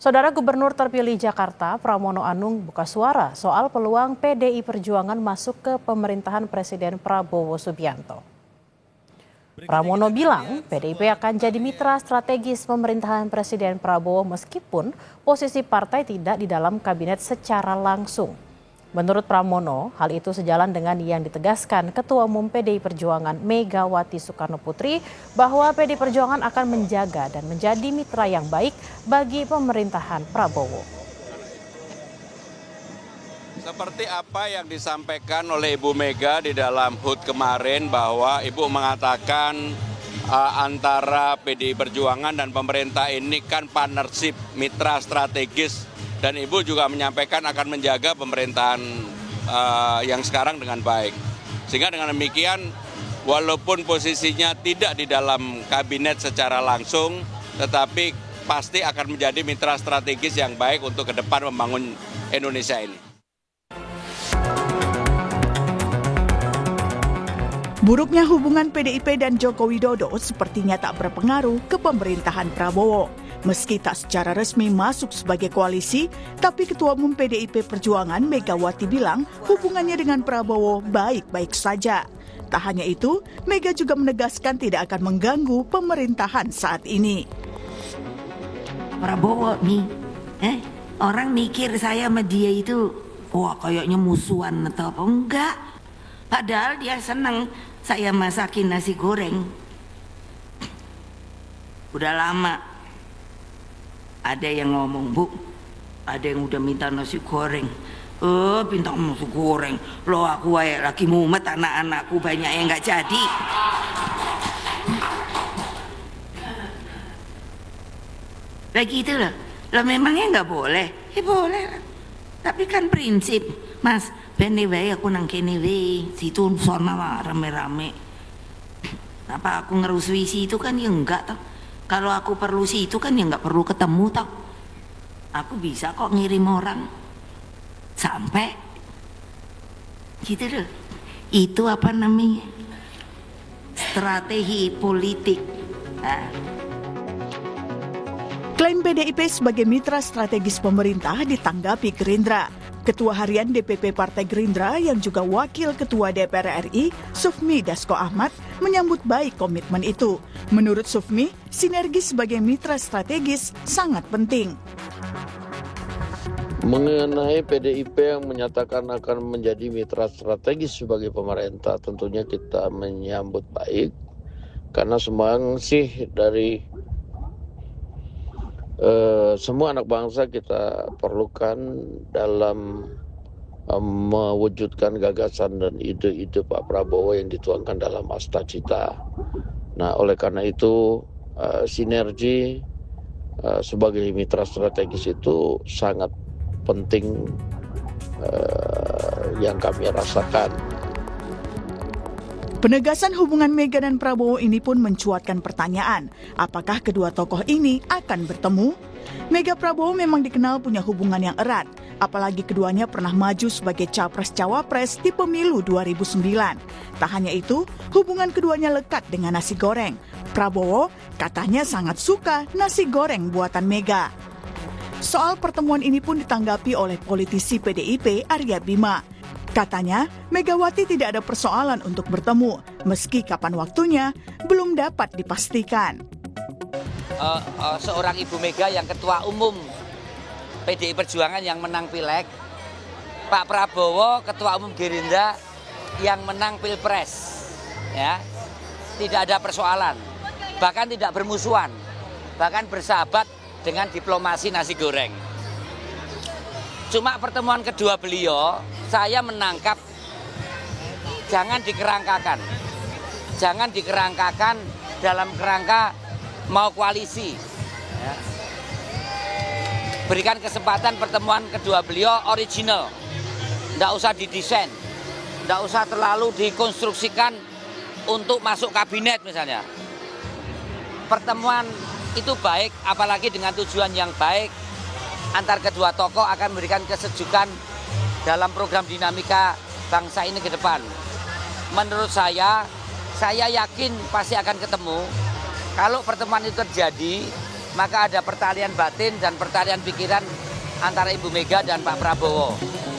Saudara Gubernur terpilih Jakarta, Pramono Anung buka suara soal peluang PDI Perjuangan masuk ke pemerintahan Presiden Prabowo Subianto. Pramono bilang PDIP akan jadi mitra strategis pemerintahan Presiden Prabowo meskipun posisi partai tidak di dalam kabinet secara langsung. Menurut Pramono, hal itu sejalan dengan yang ditegaskan Ketua Umum PDI Perjuangan Megawati Soekarnoputri bahwa PDI Perjuangan akan menjaga dan menjadi mitra yang baik bagi pemerintahan Prabowo. Seperti apa yang disampaikan oleh Ibu Mega di dalam HUT kemarin bahwa Ibu mengatakan antara PDI Perjuangan dan pemerintah ini kan partnership mitra strategis. Dan Ibu juga menyampaikan akan menjaga pemerintahan yang sekarang dengan baik. Sehingga dengan demikian, walaupun posisinya tidak di dalam kabinet secara langsung, tetapi pasti akan menjadi mitra strategis yang baik untuk ke depan membangun Indonesia ini. Buruknya hubungan PDIP dan Joko Widodo sepertinya tak berpengaruh ke pemerintahan Prabowo. Meski tak secara resmi masuk sebagai koalisi, tapi Ketua Umum PDIP Perjuangan Megawati bilang hubungannya dengan Prabowo baik-baik saja. Tak hanya itu, Mega juga menegaskan tidak akan mengganggu pemerintahan saat ini. Prabowo nih, orang mikir saya sama dia itu, wah kayaknya musuhan atau apa, enggak. Padahal dia senang saya masakin nasi goreng. Udah lama. Ada yang ngomong, Bu, ada yang udah minta nasi goreng. Minta nasi goreng. Loh aku lagi mumet, anak-anakku banyak yang nggak jadi. Lagi itu loh. Loh memangnya nggak boleh? Ya boleh. Tapi kan prinsip, Mas, bene wae aku nang kene wae. Situ sono rame-rame. Apa aku ngerusui situ kan ya enggak toh. Kalau aku perlu sih itu kan ya nggak perlu ketemu tau. Aku bisa kok ngirim orang sampai gitu loh. Itu apa namanya? Strategi politik. Klaim PDIP sebagai mitra strategis pemerintah ditanggapi Gerindra. Ketua Harian DPP Partai Gerindra yang juga Wakil Ketua DPR RI, Sufmi Dasko Ahmad, menyambut baik komitmen itu. Menurut Sufmi, sinergi sebagai mitra strategis sangat penting. Mengenai PDIP yang menyatakan akan menjadi mitra strategis sebagai pemerintah, tentunya kita menyambut baik. Karena sumbangsih dari semua anak bangsa kita perlukan dalam mewujudkan gagasan dan ide-ide Pak Prabowo yang dituangkan dalam Asta Cita. Nah, oleh karena itu sinergi sebagai mitra strategis itu sangat penting yang kami rasakan. Penegasan hubungan Mega dan Prabowo ini pun mencuatkan pertanyaan, apakah kedua tokoh ini akan bertemu? Mega Prabowo memang dikenal punya hubungan yang erat, apalagi keduanya pernah maju sebagai capres-cawapres di pemilu 2009. Tak hanya itu, hubungan keduanya lekat dengan nasi goreng. Prabowo katanya sangat suka nasi goreng buatan Mega. Soal pertemuan ini pun ditanggapi oleh politisi PDIP Arya Bima. Katanya, Megawati tidak ada persoalan untuk bertemu, meski kapan waktunya belum dapat dipastikan. Seorang Ibu Mega yang Ketua Umum PDI Perjuangan yang menang Pileg, Pak Prabowo Ketua Umum Gerindra yang menang Pilpres, ya, tidak ada persoalan, bahkan tidak bermusuhan, bahkan bersahabat dengan diplomasi nasi goreng. Cuma pertemuan kedua beliau, saya menangkap jangan dikerangkakan dalam kerangka mau koalisi. Ya. Berikan kesempatan pertemuan kedua beliau original, tidak usah didesain, tidak usah terlalu dikonstruksikan untuk masuk kabinet misalnya. Pertemuan itu baik, apalagi dengan tujuan yang baik. Antar kedua tokoh akan memberikan kesejukan dalam program dinamika bangsa ini ke depan. Menurut saya yakin pasti akan ketemu. Kalau pertemuan itu terjadi, maka ada pertalian batin dan pertalian pikiran antara Ibu Mega dan Pak Prabowo.